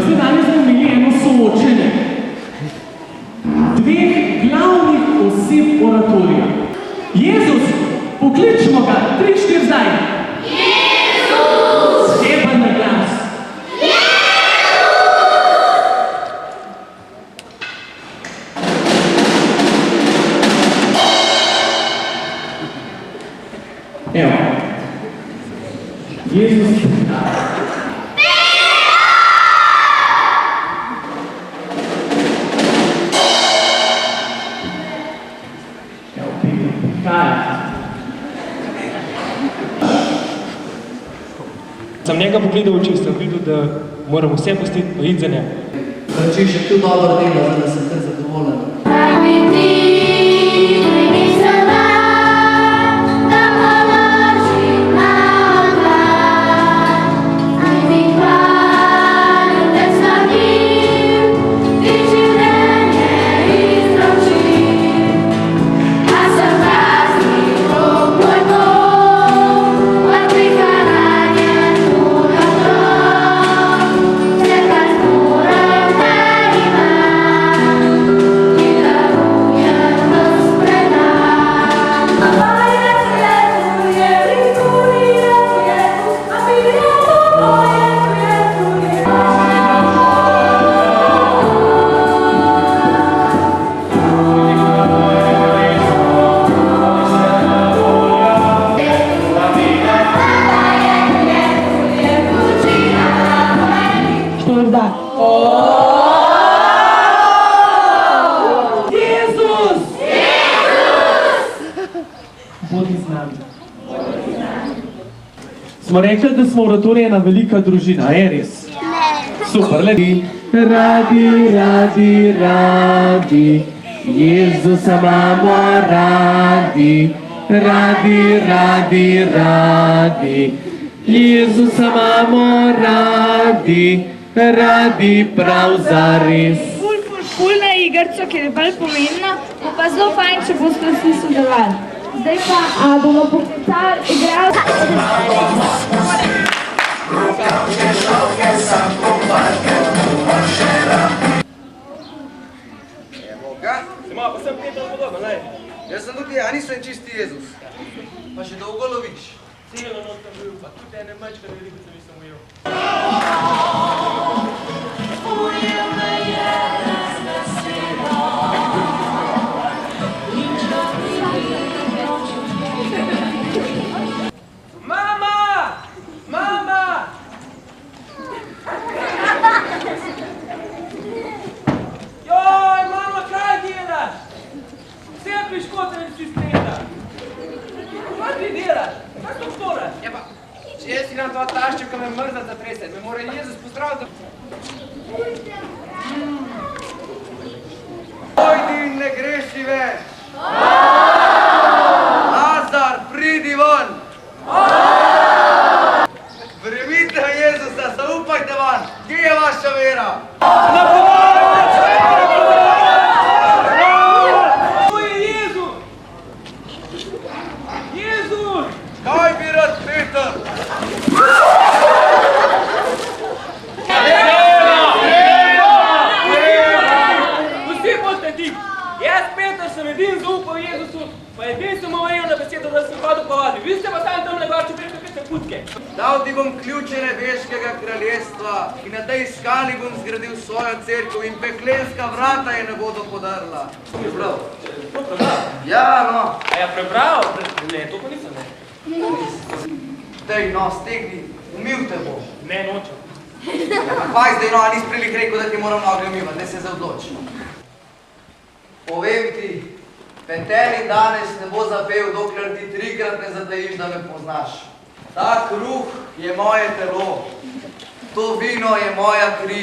Zdaj danes smo imeli eno soočenje dveh glavnih oseb oratorija. Jezus, pokličimo ga, 3-4 zdaj. Jezus! Treba na glas. Evo. Jezus. Sem njega pogledal v oči, sem videl, da moram vse pustiti pa iti za njega. Če še tu dobro delo, da sem te zadovoljen. Smo rekli, da smo oratorij ena velika družina, je res? Super, ledi. Radi, radi, radi, Jezusa imamo radi. Radi, radi, radi, Jezusa imamo radi. Radi prav zares. Ful igrica, ki je bolj pomembna, bo pa zelo fajn, če boste vsi sodelovali. Zdaj pa bomo poklicali igralce. Evo ga. Se malo, pa sem Peter podoben, lej. Jaz sem tudi, a nisem čisti Jezus. Pa še dolgo loviš. Ciljeno not sem bil, pa tudi ene mačka veliko se nisem ujel. Jaz si nam to taščem, ko me mrzat zatrese. Me mora Jezus pozdraviti. Pojdi in ne greši več. Lazar, pridi von. Verjemite v Jezusa, zaupajte van. Kje je vaša vera? To je Jezus! Jezus! Kaj bi rad, Peter? Vsi boste ti! Jaz, Peter, sem edin zaupal Jezusu, pa edin sem omejil na besedo, da sem hodil po vodi. Vi ste pa sam tam negorče preko kakšne putke. Dal ti bom ključe nebeškega kraljestva in na tej skali bom zgradil svojo cerkev in peklenska vrata je ne bodo podrla. Prebral? To prebral? Ja, no. A ja prebral? Ne, to pa nisem, ne. Dej, no, stegni, umil te bo. Ne, nočem. Ja, kaj zdaj, no, a nis prilik rekel, da ti moram noge umivati, ne se zaodloči. Povem ti, peteni danes ne bo zapel, dokler ti 3-krat ne zatajiš, da me poznaš. Ta kruh je moje telo, to vino je moja kri.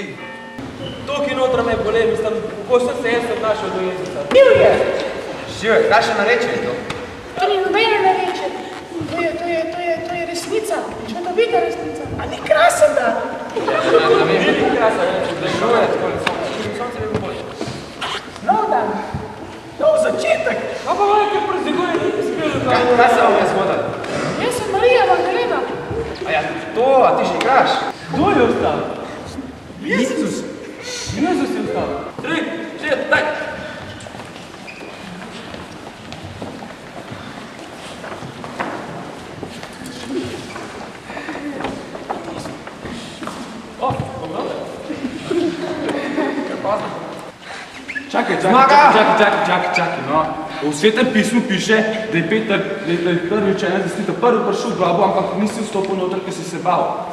Tukaj notra me bole, mislim, kako sem se jaz odnašal do Jezusa. Bil je! Žive, kaj še nareče je to? To ni nobene nareče. To je resnica. Čudovita resnica. A ni krasen, da? Ni krasen, da žuje tako. Sonce bi bolje. Nov dan. Nov začetek. A pa velike preziguje, ni spil. Kaj se vam je zgodilo? Jaz sem Marija Magdalena. A ja, to, a ti še igraš? Kdo je ostal? Jezus! Jezus je vstal. 3, 4, daj! O, dobro. Čakaj, no. V Svetem pismu piše, da je Peter, da je prvi učenec desnite prvi prišel v grobu, ampak nisi vstopil noter, ker si se bal.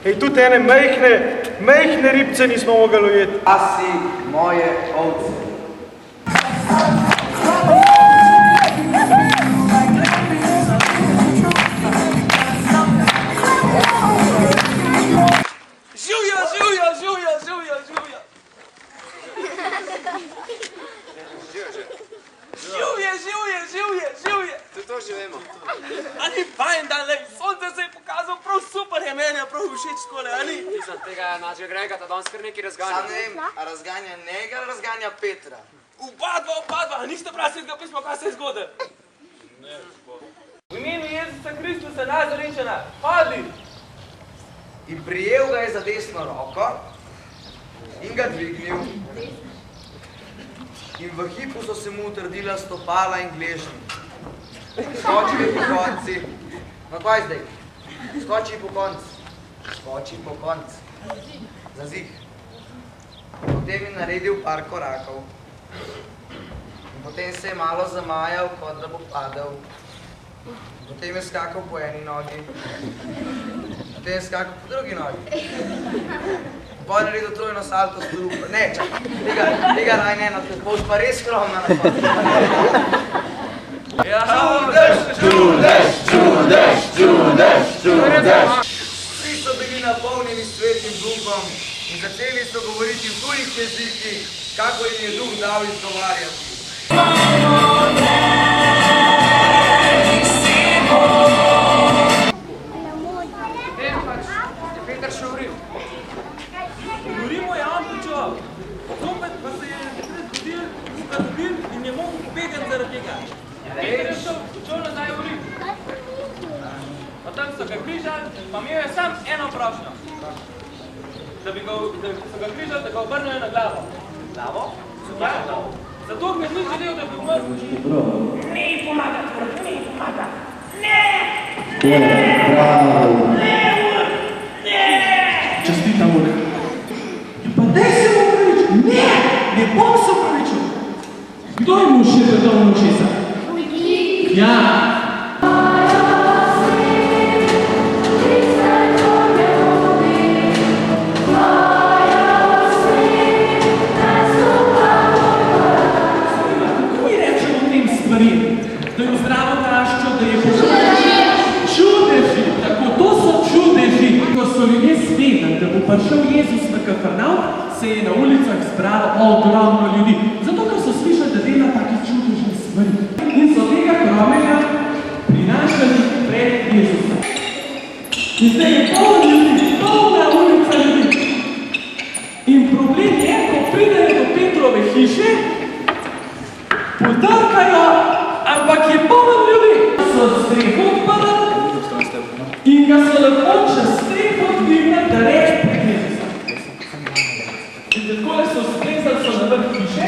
Ej, tudi ene majhne ribce nismo mogli ujeti. Pasi moje ovce. Živja, živja, živja, živja, živja. Živje, živje, živje, živje. Tudi to živimo. A ni fajn dan, lej, sonce se je pokazal, prav super je meni, prav všeč skole, a ni? Mislim, tega našega Grega, ta danes kar nekaj razganja. Sam ne vem, a razganja njega ali razganja Petra. Oba, a niste prav svetega pisma, kaj se je zgodilo? Ne, v imenu Jezusa Kristusa Nazarečana, hodi! In prijel ga je za desno roko in ga dvignil. In v hipu so se mu utrdila stopala in gležnji. Skoči po konci. No, kaj zdaj? Skoči po konci. Skoči po konci. Za zih. Potem je naredil par korakov. In potem se je malo zamajal, kot da bo padel. Potem je skakal po eni nogi. Potem je skakal po drugi nogi. Potem je naredil trojno salto s trupa. Ne, čakaj, tega raj ne, boš pa res skromna na koncu. Čudež! Vsi so bili napolnjeni svetim duhom in začeli so govoriti v tujih jezikih, kakor jim je duh dal izgovarjati. Peter še v Rim. Govorimo je on pričal. Zopet pa se je zgodil, zgodil in je mogel pobegati zaradi tega. Peter je šel nazaj v Rim. Pa tam so ga križali, pa imel je sam eno prošnjo. Da so ga križali, da ga obrnejo na glavo. Glavo? Ja, zato ker ni želel, da bi umrl. Ne ji pomagati, ne ji pomagati. Ne! Čestitam mu. Pa daj se mu upravičil. Ne bom se upravičil. Kdo je mu še predal v ušesa? Ja. Kako mi rečemo o tem stvari? Da je zdravo naraščal, da je čudeži, tako to so čudeži. Ko so ljudje svedeli, da bo prišel Jezus v Kafarnaum, se je na ulicah zbralo ogromno ljudi. Zato, ker so slišali, da dela take čudežne stvari. In so tega kromelja prinašali pred Jezusa. In zdaj je polna ulica ljudi. In problem je, ko pridejo do Petrove hiše, potrkajo, ampak je polno ljudi. So streho odprli in ga so lepo čez streho dvignili, da reč pred Jezusa. In takole so splezali so na vrh hiše,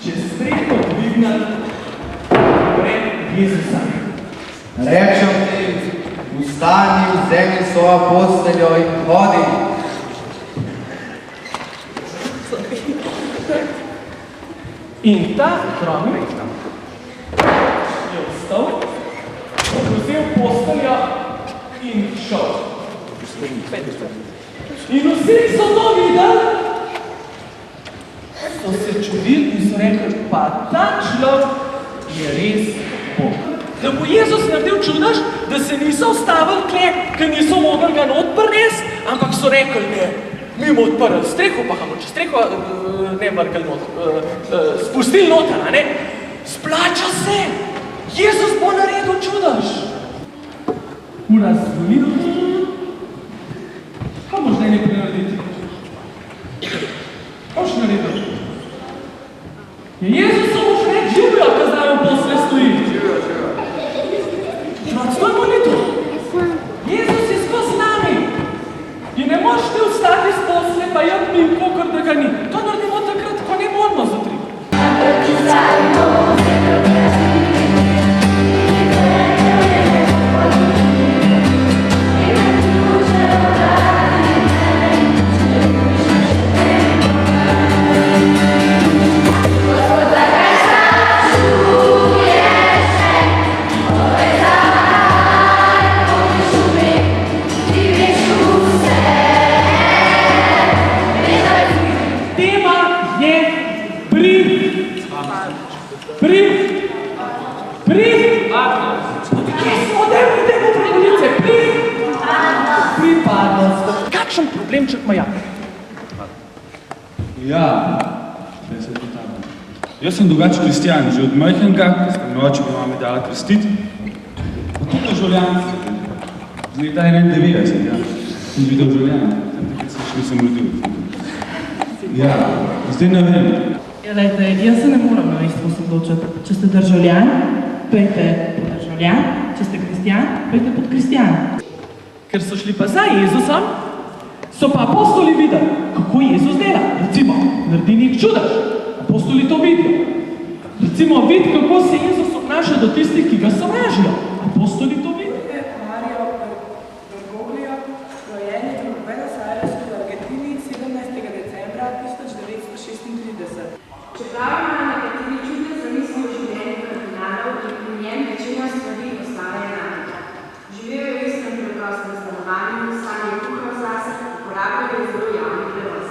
čez streho dvignili pred Jezusa. Rečem ti, vstani, vzemi svojo posteljo in hodi. In ta kromek je vstal, vzel posteljo in šel. In vsi so to videli, so se čudili in so rekli, pa ta človek je res Bog. Da bo Jezus naredil čudež, da se niso ustavili tle, ker niso mogli ga not prinesti, ampak so rekli, ne, mi bomo odprli streho, pa bomo čez streho, ne vrgli not, spustili noter, a ne? Splača se! Jezus bo naredil čudež! Ura zvonil. Kaj boš zdaj nekaj narediti? Kaj boš naredil? Jezus so boš reč živjo, ko zdaj v posle stoji. Stoj molitev. Jezus je skozi nami. In ne moš ti vstati z posle, pa pa jaz mi, kakor da ga ni. To naredimo takrat, ko ne moramo zjutraj. Kakšen problemček ima ja? Ja, zdaj se to tam. Jaz sem drugače kristjan, že od majhnega, ker sta mi oče pa mami dala krstiti. Pa tudi državljanstvo. Z leta 91, ja. Sem bil državljan, takrat se še nisem rodil. Ja, zdaj ne vem. Ja, lejte, jaz se ne moram na isto osredotočiti. Če ste državljan, pejte pod državljan, če ste kristjan, pejte pod kristjan. Ker so šli pa za Jezusom, so pa apostoli videli, kako Jezus dela. Recimo, naredi nek čudež. Apostoli to vidijo. Recimo, vidi, kako se Jezus obnaša do tistih, ki ga sovražijo. Apostoli to vidijo. Mario Bergoglio, rojeni v Buenos Airesu v Argentini 17. decembra 1936. Čeprav ima nekateri čudne zamisli o življenju kardinalov in pri njem večina stvari ostane enaka. Živel je v istem preprostem stanovanju, sam je kuhal zase, uporabljal je zelo javni prevoz.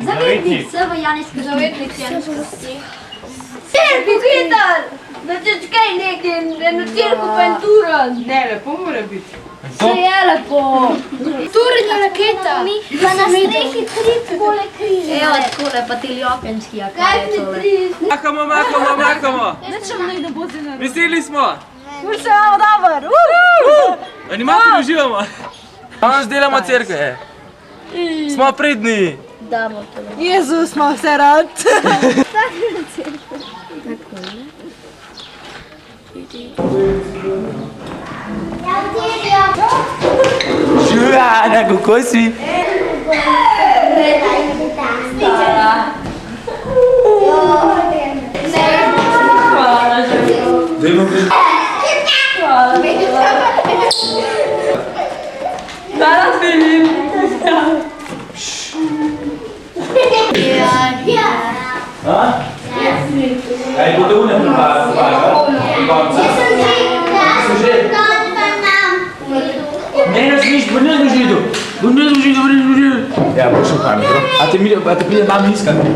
Zavetnik, se v Janijski zavetnik je. Cirku hitar! Da ćeš kaj neki, eno cirku pentura. Ne, lepo mora biti. Se je lepo. Turni raketa. Pa na strehi 3 kole križe. Evo takole, pa ti ljopenski, a kaj je tole? Mahamo. Nečem naj da bo zelo. Veseli smo. Ful se imamo dober. Animatorji uživamo. Danes delamo cerkve. Smo pridni. Damo tole. Jezus, ima vse rad. Tako na cirku. Tako, ne? Živana, kako si? Hvala, Filip. Kaj bo to ne Ne razmišljaj, bo ne zložil. Ja, bo šel kam, bro. A te pride mami iskati.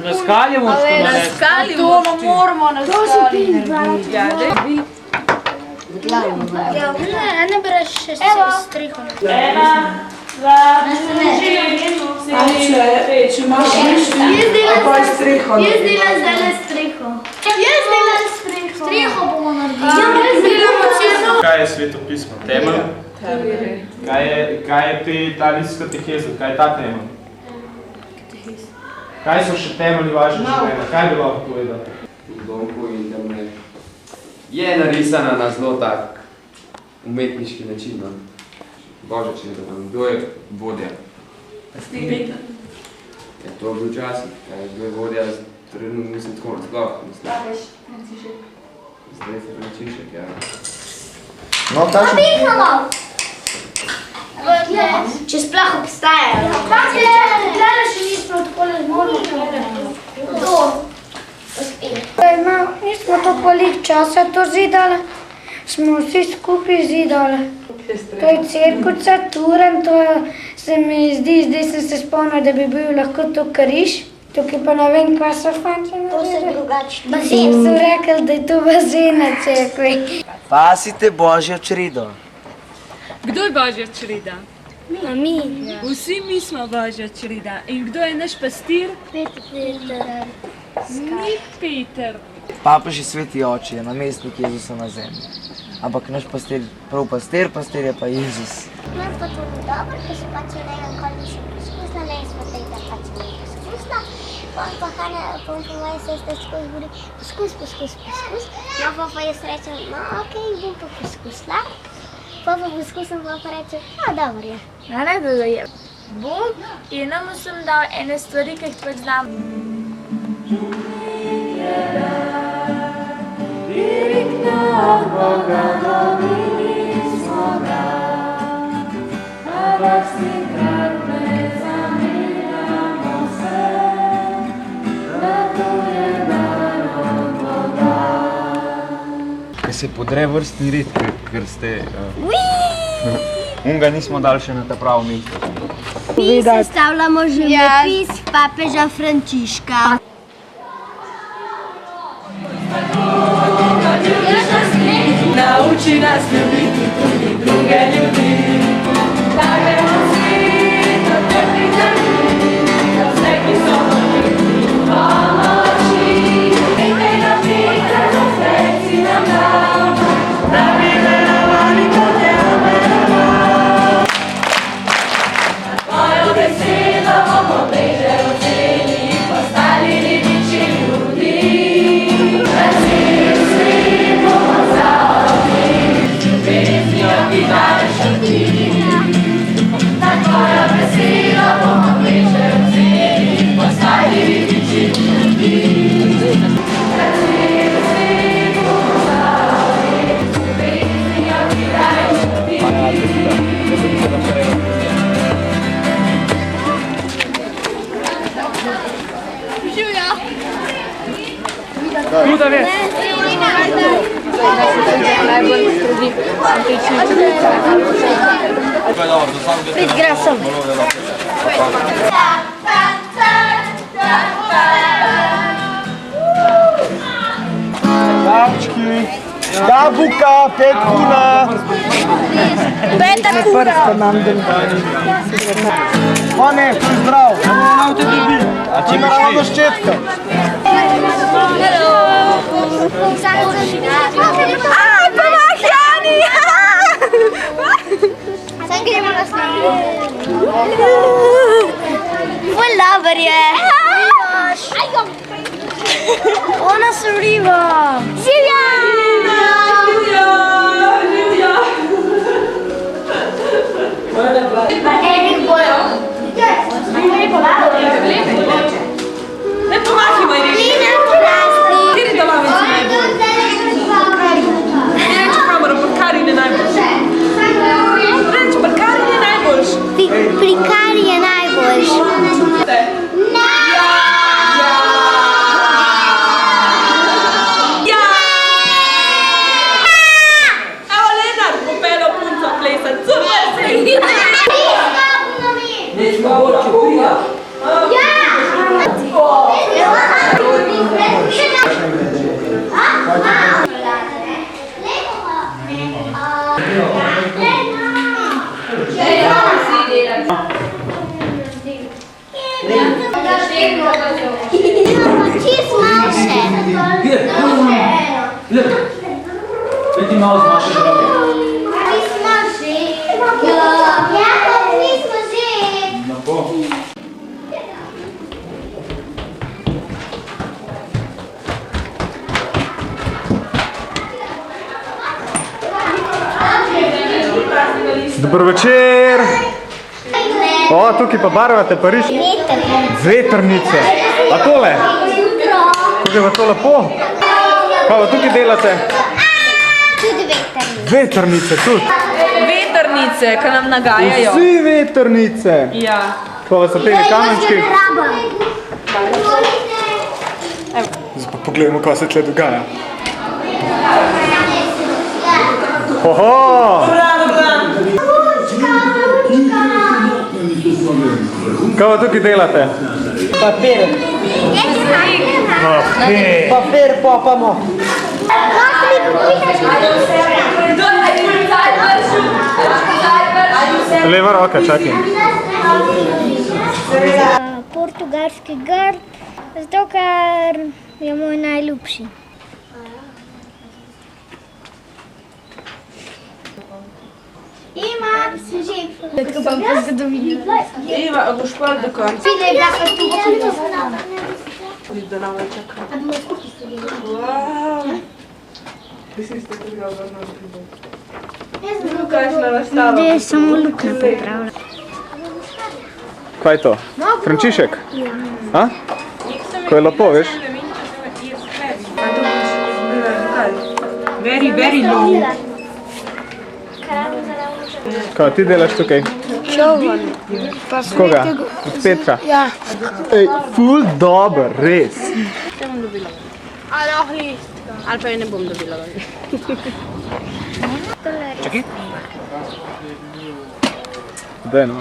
Na skali moraš to narediti. To moramo na skali narediti. Ne bereš še striho. 1, 2, 3, če imaš mišljenje, pa je striho. Jaz delam zdaj striho. Striho bomo naredili. Kaj je svetopismo? Temelj? Kaj je italijska kateheza? Kaj je ta temelj? Kaj so še temelji vaše življenja? Kaj bi lahko povedal? Domku internet. Je narisana na zelo tak umetniški način. Božič je tam. Kdo je vodja? Stigvita. Je to bil časih. Kdo je vodja? Trenutno mislim tako nasploh. Zdaj Frančišek, ja. No, takšen... Če sploh obstajajo. Gledaj, še nismo takole zmorili. Nismo to koliko časa to zidali, smo vsi skupaj zidali. To je cirkuca, Turan, to se mi zdi, zdaj sem se spomnila, da bi bil lahko to Kariš. Tukaj pa ne vem, kaj so fanče naredili. To se drugače. Bazen. So rekli, da je to bazen na cerkvi. Pasite Božjo čredo. Kdo je Božja čreda? Mi. Vsi mi smo Božja čreda. In kdo je naš pastir? Peter. Ni Peter. Papež je sveti oče, je namestnik Jezusa na zemlji. Ampak naš pastir, prav pastir je pa Jezus. Meni pa to ni dobro, ker se pač v nekaj nikoli nisem poskusila, ne smo tega pač ne poskusila. Pa Hana, pa moja sestra skozi govori, poskus. No pa jaz rečem, no okej, bom pa poskusila. Pa poskusim, pa rečem, dobro je. Naredila je. Bog je nam vsem dal ene stvari, ki jih pač znam. Direktno od Boga dobili smo ga, a dostikrat ne zamenjamo se, da to je dar od Boga. Kaj se podre vrstni red, ker ste... Unga nismo dali še na ta pravo mesto. Mi sestavljamo životopis papeža Frančiška. Nauči nas ljubiti tudi druge ljudi. Da gremo svet odprtih dlani, za vse, ki so odprti pomoči. Nekaj nam nekaj za vse si nam dal, da bi verovali, kot je veroval. Tvojo besedo bomo bliže vzeli in postali ribiči ljudi. Razvili svet bomo ki daš ti. Na tvojo besedo bomo bliže vzeli in postali ribiči ljudi. Razvili svet bomo zavili, ljubeznjo ki daš ti. Živjo! Huda vest. Prigrasam. Davčki, jabuka, 5 kuna. 5 kuna. Hone, to je zdrav. A če ima ravno ščetka? Pomah, Jani! Sam gremo na snemanje. Ful dober je. Ona se vriva. Živja! Erik bojo. Ne pomahi, moj reči. Lina krasni. Kjer je delavnici najbolj? Reči kamero, pa Karin je najboljš. Reči, pa Karin je najboljš. Pri Kari je najboljš. Evo Lenart, popelo punco plesat. Super si! Neč pa bo, če prijaš. Čisto malo še. Vedi malo zmaše droge. Mi smo že. Ja, mi smo že. Lepo. Dober večer. O, tukaj pa barvate Pariz. Vetrnice. A tole? Kako je pa to lepo? Kaj pa tukaj delate? Tudi vetrnice. Vetrnice tudi. Vetrnice, ki nam nagajajo. Vsi vetrnice. Ja. Kaj so tega kamenčki? Zdaj pa pogledamo, kaj se tle dogaja. Oho! Kaj pa tukaj delate? Papir. Okay. Papir, popamo. Leva roka, čakaj. Portugalski grb, zato ker je moj najljubši. Ima že Eva, a boš špal do konca? Fide je bila pa tu. Da nam čaka. Zdaj je samo Luka popravila. Kaj je to? Frančišek? A? Ko je lepo, veš? Very, very low. Kaj ti delaš tukaj? Čovan. S koga? Od Petra? Ja. Ej, ful dober, res. Te bom dobila. Ali lahko listka. Ali pa je ne bom dobila. Čakaj. Daj no.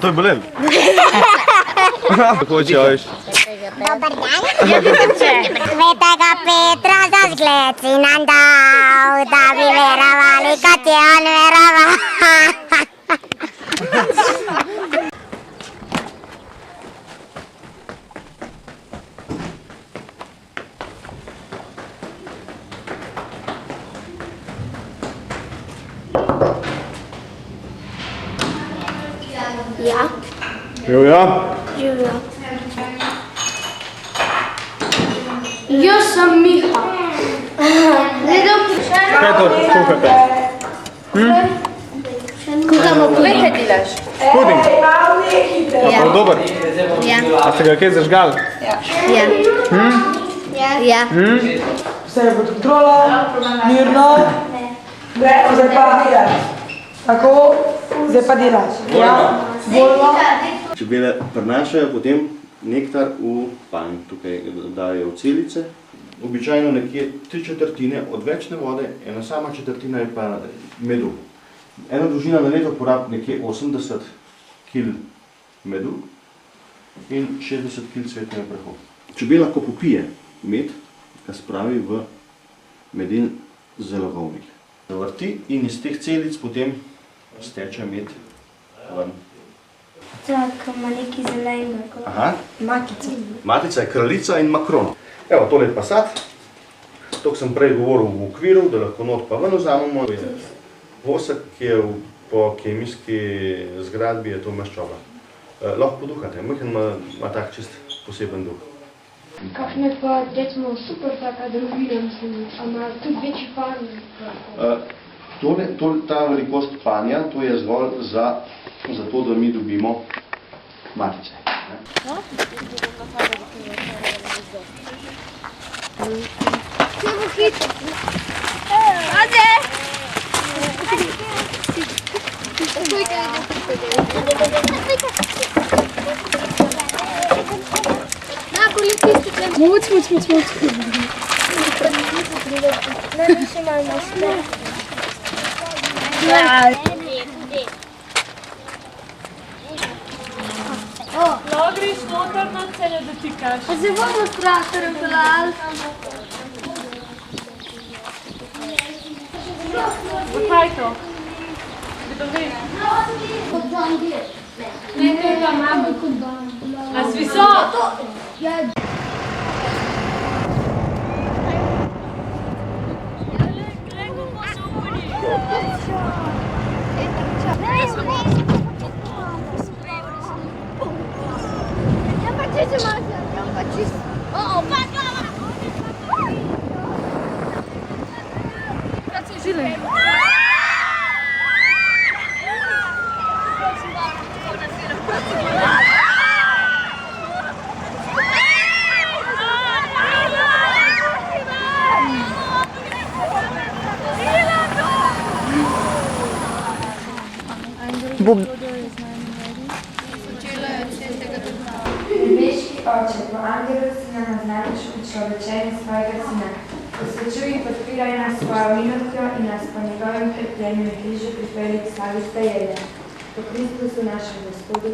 To je bolelo. Kako čuješ? Dobar dan. Svetega Petra za zgled si nam dal, da bi verovali, kot je on veroval. Ja. Živjo. Živjo. Jaz sem Miha. Kaj to kuhate? Kuhamo puding. Kaj delaš? Puding? Ja. Pa dober? Ja. A ste ga kaj zažgali? Ja. Ja. Vse je pod kontrolo, mirno. Zdaj pa delaš. Tako, zdaj pa delaš. Ja, bolno. Čebele prenašajo potem nektar v panj, tukaj dajo v celice. Običajno nekje 3/4 odvečne vode, ena sama četrtina je pa medu. Ena družina na leto porabi nekje 80 kg medu in 60 kg cvetnega prahu. Čebela, ko popije med, ga spravi v meden zalogovnik. Zavrti in iz teh celic potem steče med ven. Tako, ima neki zelenega. Aha. Makica. Matica je kraljica in makron. Evo, tole je pa sad. To sem prej govoril v okviru, da lahko not pa ven vzamemo. Vosek, ki je po kemijski zgradbi, je to maščoba. Lahko poduhate, majhen ima tak čist poseben duh. Kakšne pa, recimo, super taka drobina, mislim, a ima tudi večji pan? Ta velikost panja, to je zgolj za to, da mi dobimo matice. Kje bo hitro? Ade! Muc. Ne, še malo še. Lahko greš noter, no se ne dotikaš. Zdaj bomo s traktorjem pelali. Zakaj to? Kdo ve? Ne, tega imamo. A si visok? Bom... Oče, po angelu si nam naznaniš učlovečenje svojega sina. Posvečuj in podpiraj nas svojo milostjo in nas po njegovem trpljenju in križu pripelji k slavi stajelja. Po Kristusu našem Gospodu.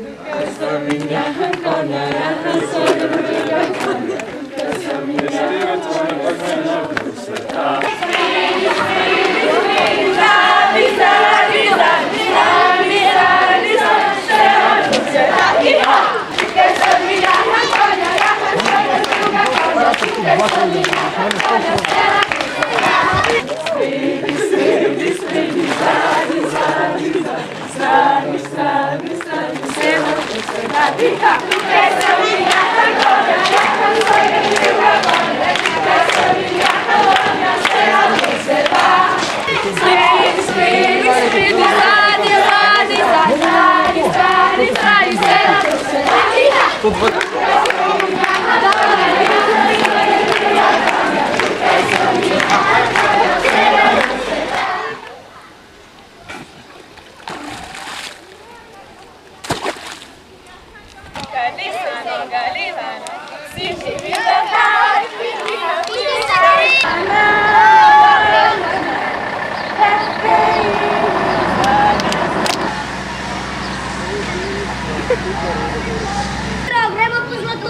Gremo po zlato!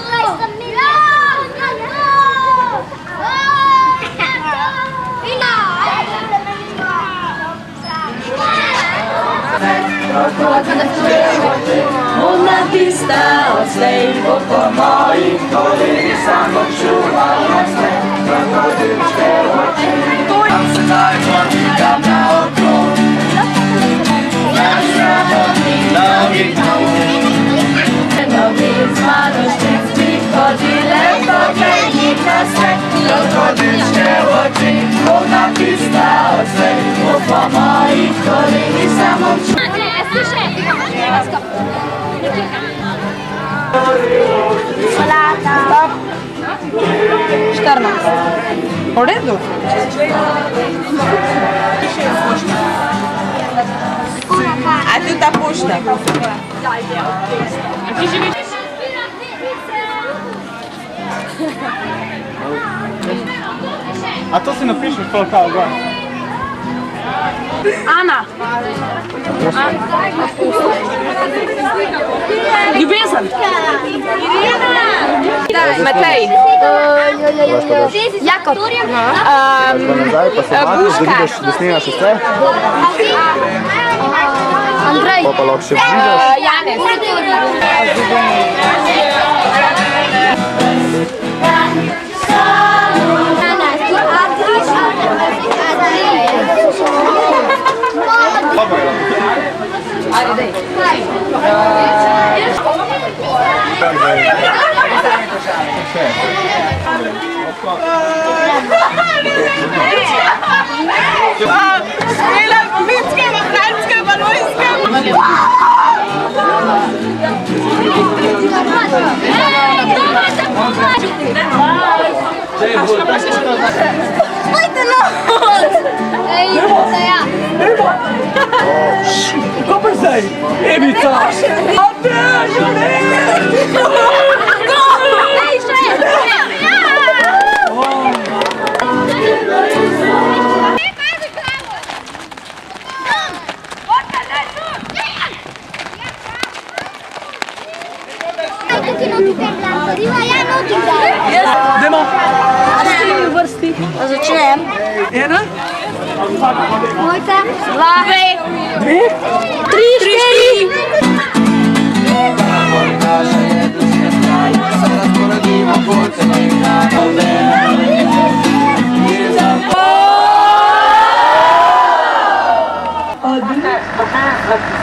Modna tista odslej, bo po mojih kolenih sam občuval nasmeh, krokodilčke oči. Tam se najbolj vikam na okrog, naš rabotni novih nov. Novi z mladošček prihodile poglednik na svet, krokodilčke oči. Modna tista odslej, bo po mojih kolenih sam občuval. Stop. 14. V redu. A tu ta pošta. A to si napišeš pol kao gor? Ana. Ljubezen. Matej. Jakob. Nazaj pa se vrneš, da vidiš, da snimaš vse. Andrej. Pa lahko še bližaš. Janez. Kako zdaj? Evica! Demo! Začnem. Ena? Mojca. Dva. Dve. Tri, štiri.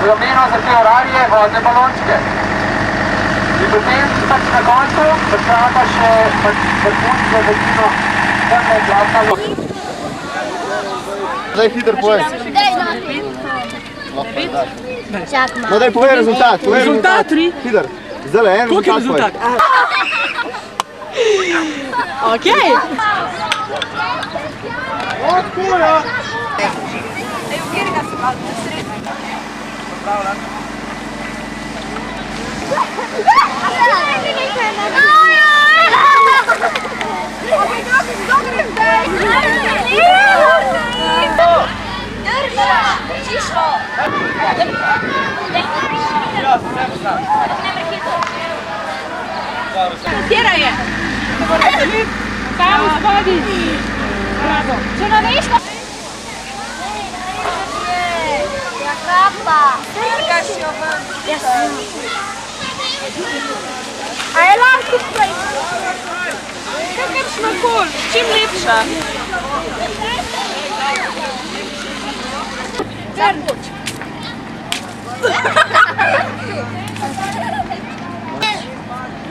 Z namenom za te orarije vodne balončke. In potem pač na koncu počaka še vrhunsko večino vrne glasalo. Zdaj hiter povej. No daj povej rezultat. Rezultat 3. Hiter. Zdaj le en rezultat povej. Okej. Odkuja! Oh, Katera je? Kaj gospodi? Bravo. Če ne veš, Ja, kapa. kaj si jo ven? Jaz sem. A je lahko tukaj? Kakršna kol, čim lepša. Trbuč.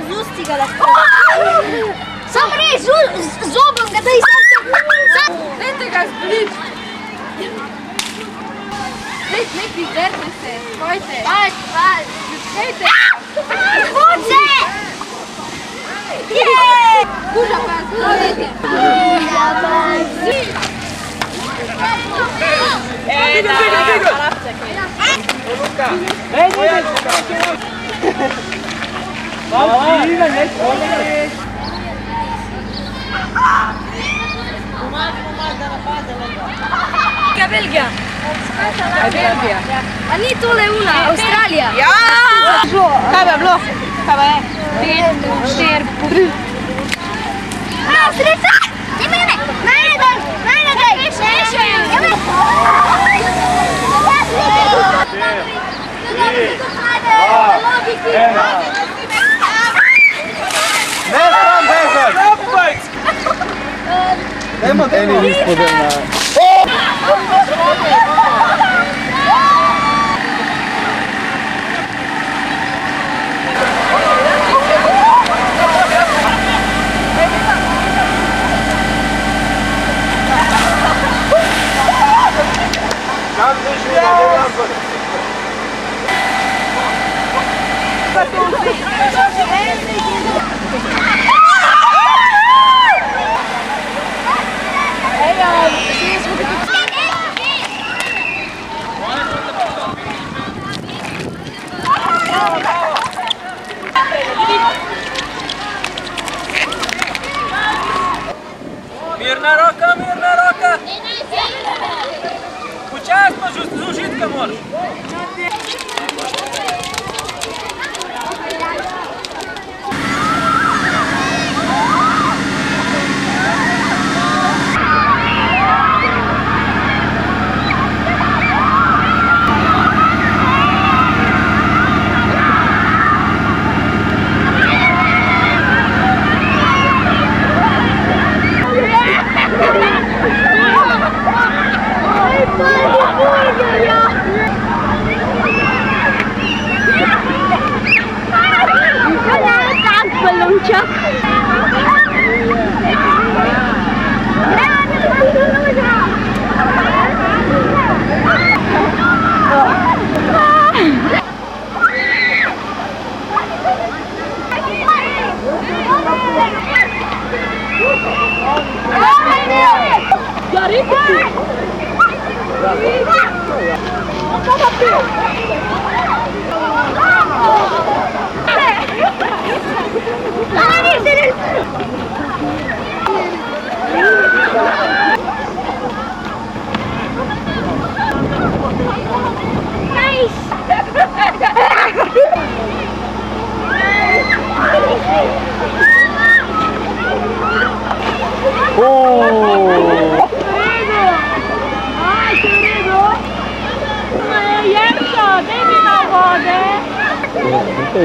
Z usti ga lahko. Sam res, z zobom ga daj sam. Dajte ga zblič. Neki zdrte se, pojte. Pač. Dajte. Kuce! Kuža pa, dajte. Belgija. Belgija. A ni tole una, Avstralija? Ja! Kaj bi bilo? Kaj pa je? 5, 4, 3. No, sreca! Imene! Najnegaj! Ne stran bežati! Dajmo eni izpodaj na... Mirna roka, mirna roka. Počasno, z užitka moraš.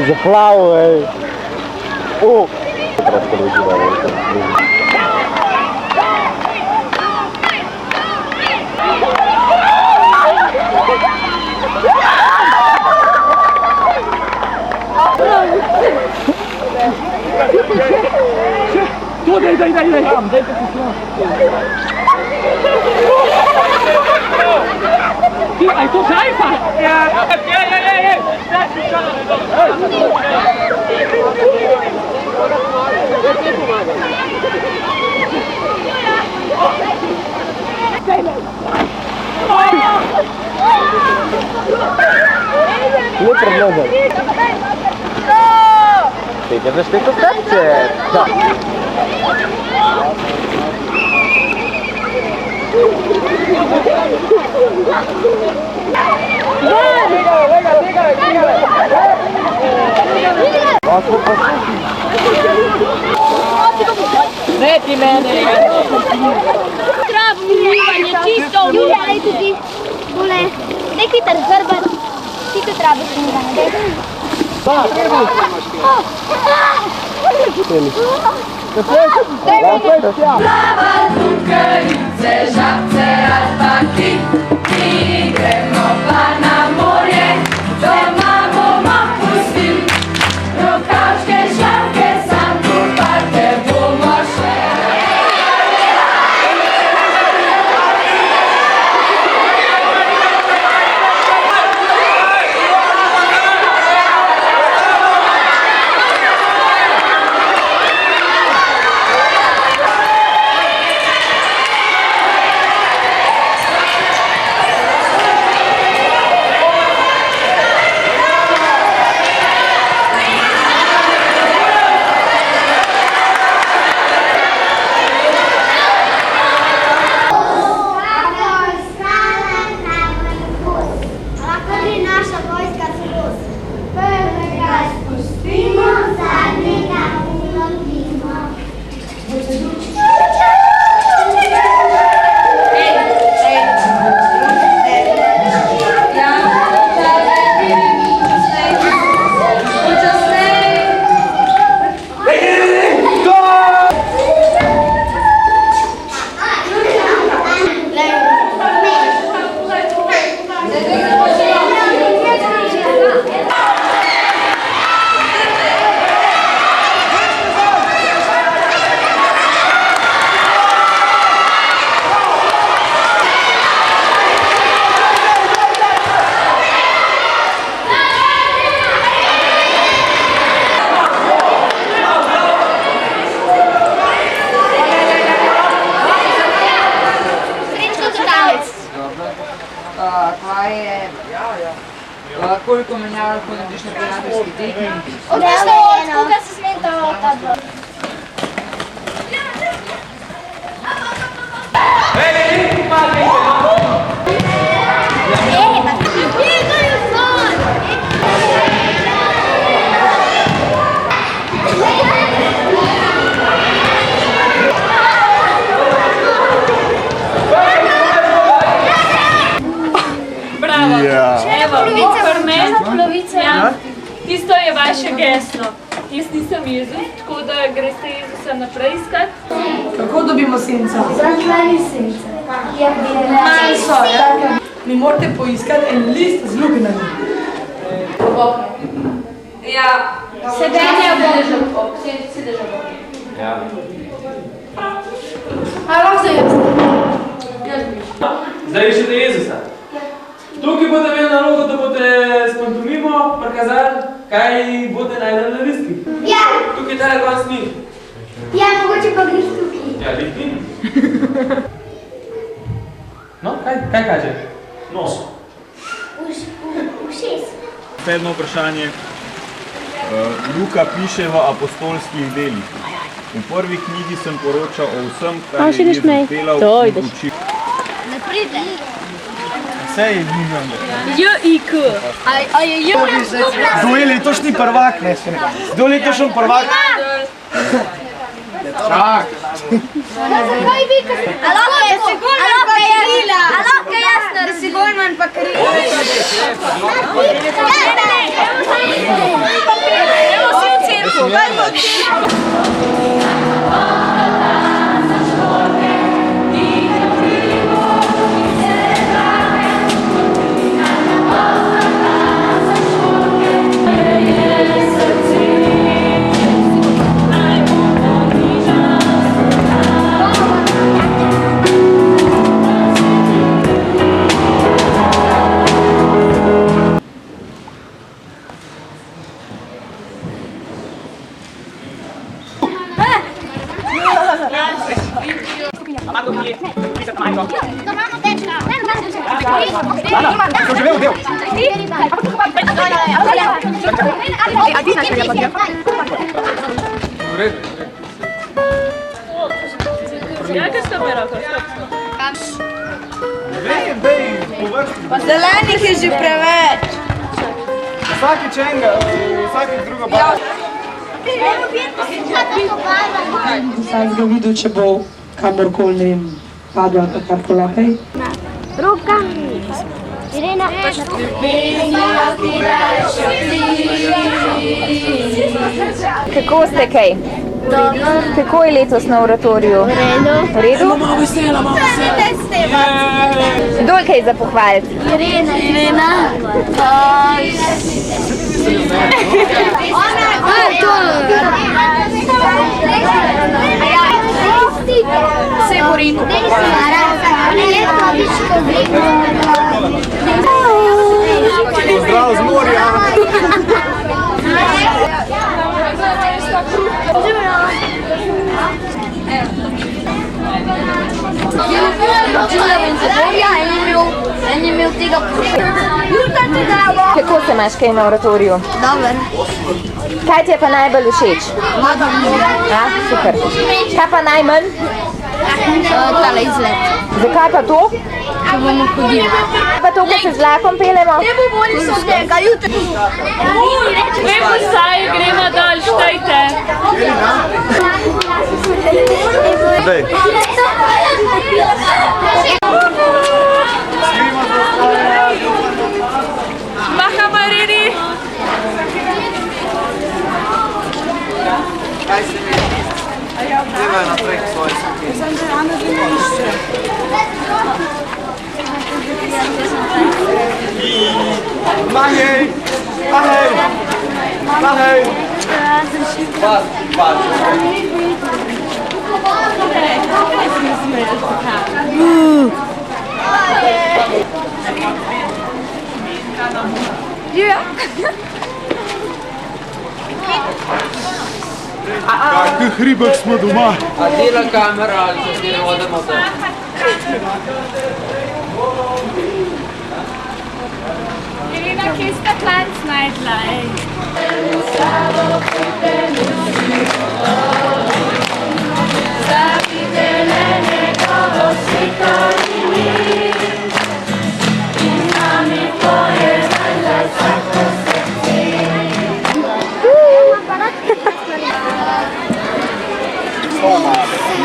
Zaplav, ej. To, daj. Dajte se snov. Ti, a je to žajfa? Ja. Nie problem. Ty będziesz tylko w trakcie. Tak. Venga. Ne ti mene. Travo umivanje, čisto umivanje. Julija, daj tudi. Tole. Daj hitar zrbat. Ti to trabiš umivanje. Plava lukarice, žabce, razbaki. Mi gremo pa na morje, doma bomo pustil. Rokačke, šapke, sam kupate bomo še. Koliko menjav lahko narediš na prijateljski tekmi? Odvisno od koga se zmenta ta dva. Bravo. Evo, polovica. Ja. Tisto je vaše geslo. Jaz nisem Jezus, tako da greste Jezusa naprej iskat. Kako dobimo senco? Zaklani sence. Malo so, ja? Mi morate poiskati en list z luknjami. Ja. Sedenje bo. Sedež bo. Ja. A lahko jaz? Zdaj še do Jezusa. Tukaj boste imeli nalogo, da boste s pantomimo prikazali, kaj boste najdeli na listki. Ja. Tukaj tale konc ni. Ja, mogoče pa greš tukaj. Ja, list ni. No, kaj kaže? Nos. Ušes. Sedmo vprašanje. Luka piše v apostolskih delih. V prvi knjigi sem poročal o vsem, kar je Jezus delal in učil. Ne pride. Vse je nimam. J-I-K. A je J? Kdo je letošnji prvak? Ne, še ne. Kdo je letošnji prvak? Čak. Zakaj vi, da si Golman pa Karila? A lahko jasno, da si Golman pa Karila? Evo si v cerku. Zelenih je že preveč. Vsakič enega, vsakič druga barva. Sam ga videl, če bo kamorkoli, ne vem, padel ali karkoli naprej. Roka. Irena. Kako ste kaj? Kako je letos na oratoriju? V redu? Malo vesela, malo vesela. Kdo je kaj za pohvaliti? Irena. Vse bo rekel Pozdrav z morja! En je imel tega Kako se imaš kaj na oratoriju? Dober. Kaj ti je pa najbolj všeč? Ja, super. Kaj pa najmanj? Tale izlet. Zakaj pa to? Če bomo hodili. Pa to, ko se z vlakom pelemo? Ne bo bolj so tega, jutri. Gremo saj, gremo dol, štajte. Dej. Maha Marini. Kaj se mi? Zdaj naprej k svoji skupini. Mahej! Mahej! Mahej! Pad. Kakih hribah smo doma. A dela kamera ali se zdaj vodemo to? Irina, kje sta klanc najdla, ej?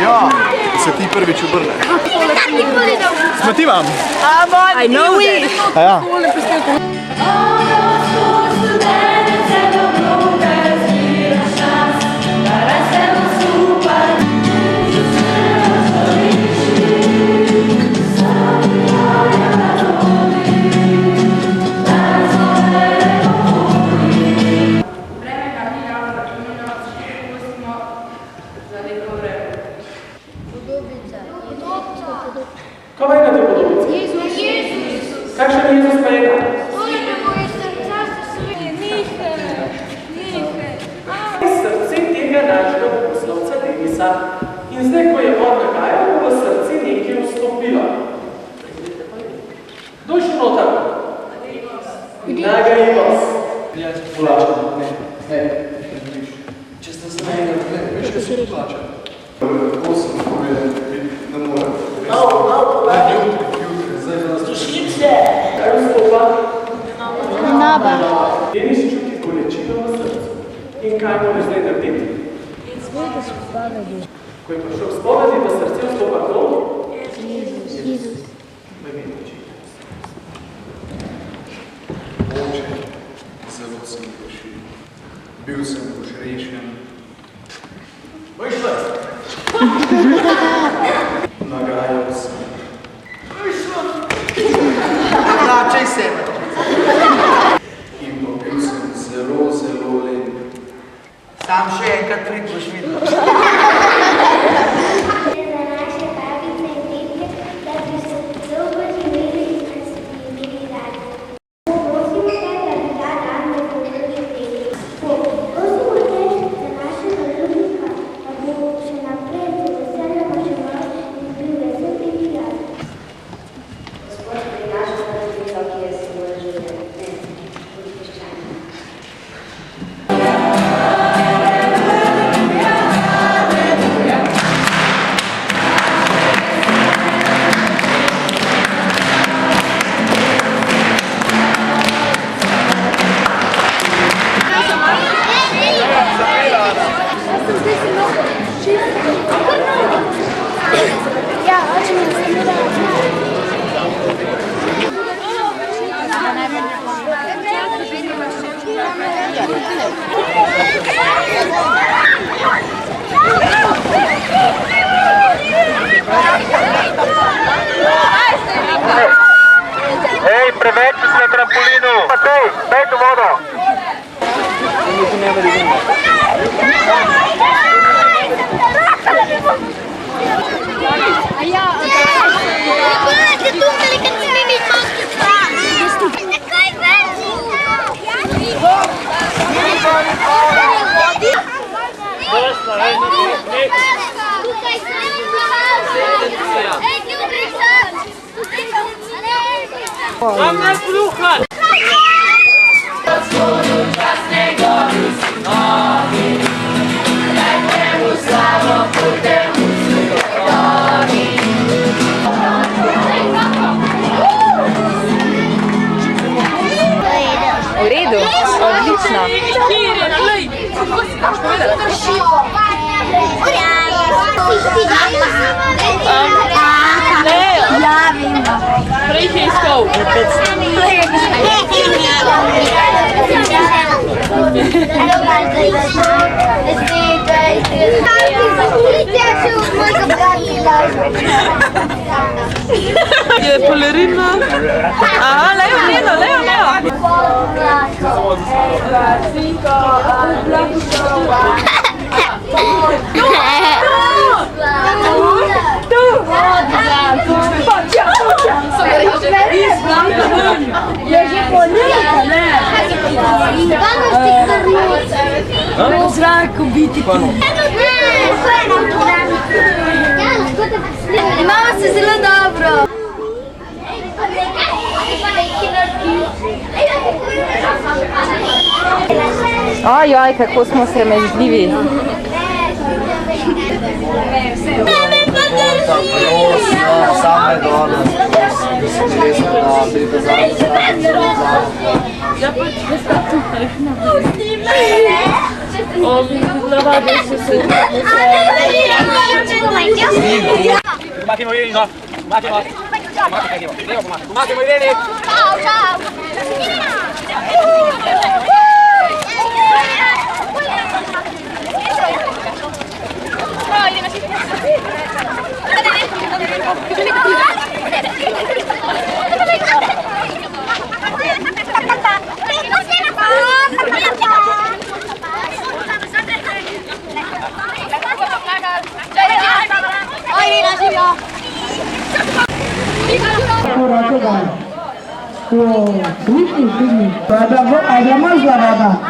Ja, se ti prvič obrne. Smeti vam? I know it. A ja. Koga imate podobice? Kakšen Jezus pa je tam? Srce tega našega bogoslovca Denisa. In zdaj, ko je on nagajal, bo v srce nekaj vstopilo. Kdo je še noter? Nagajivost. Vlačka. Ne. Če ste se nekaj, veš, kaj se plača? 8 povedal, ne morem. Kaj vstopa? Naba. Denis čuti bolečino v srcu. In kaj mora zdaj narediti? Izvedi spovedi. Ko je prišel spovedi, v srce vstopa kdo? Jezus. V imenu očeta. Oče, zelo sem grešil. Bil sem požrešen. Vyšle! Nagajal sem. Načej se. In pa bil sem zelo, zelo len. Sam še enkrat prid boš videl. Hallelujah. dajte vodo. V redu, odlično. Ja vem. Prej je iskal. Je polerina. Aha, levo. Je že polika, ne? V zraku biti. Imamo se zelo dobro. Ojoj, kako smo sramežljivi. Same dole, da se prikazali Massimo vieni, no? Massimo. Massimo vieni. Ciao, ciao. Ada mais barata.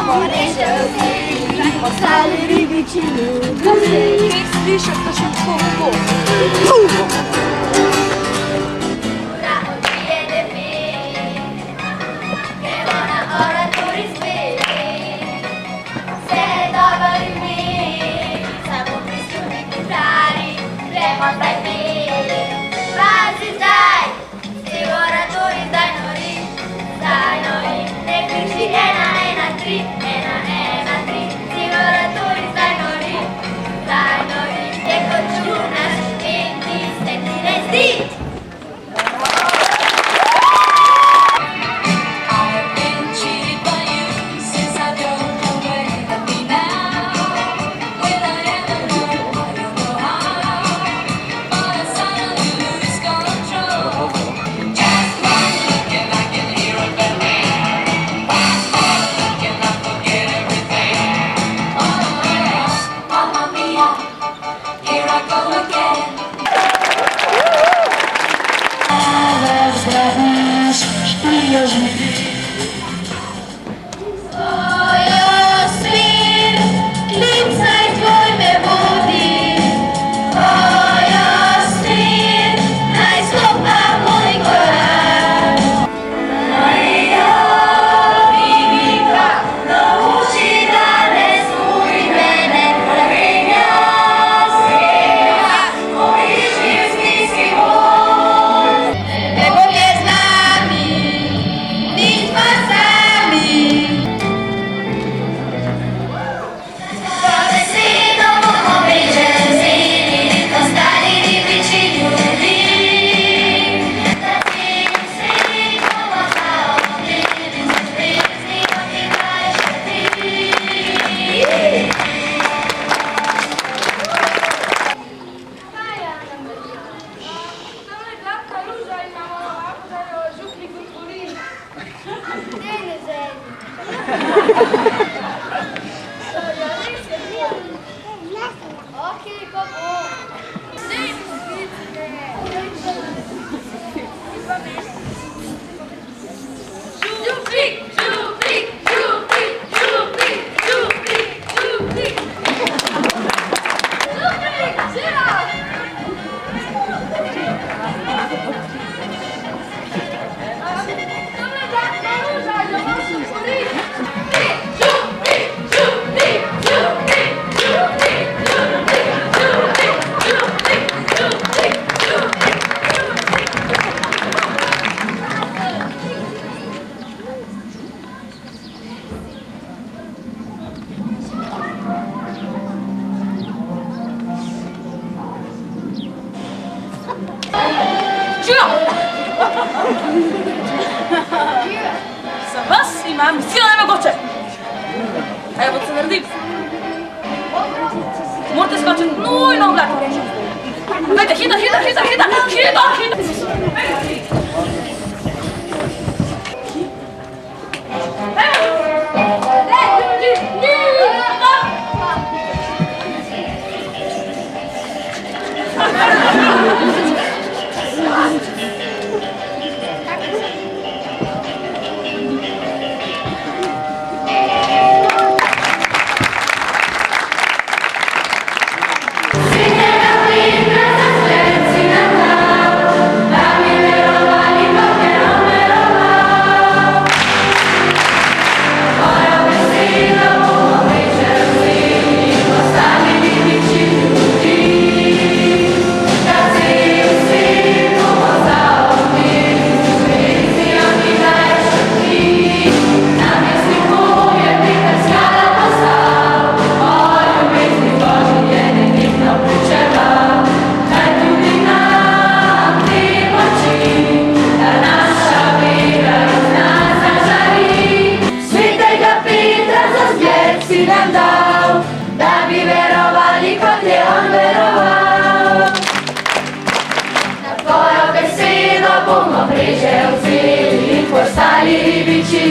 bomo rešili, ostali ribiči ljubi. Kaj slišati, da še tako bo? Ura odbije debeli, gremo na oratorij speli. Vse je dobro ime, samo prisluhni kitari, gremo zdaj peli. Pazi zdaj, si oratorij zdaj nori, ne kriči 1, 1, 3, 1, 1, 3, si oratorij zdaj nori, te kot čunaš in ti se ti ne zdi. Za vas imam sila nemogoče. Evo se naredim. Morate skočiti nujno v vlak. Ajde, hita, hita, hita, hita, hita, hita. Bomo prežel celi in postali ribiči.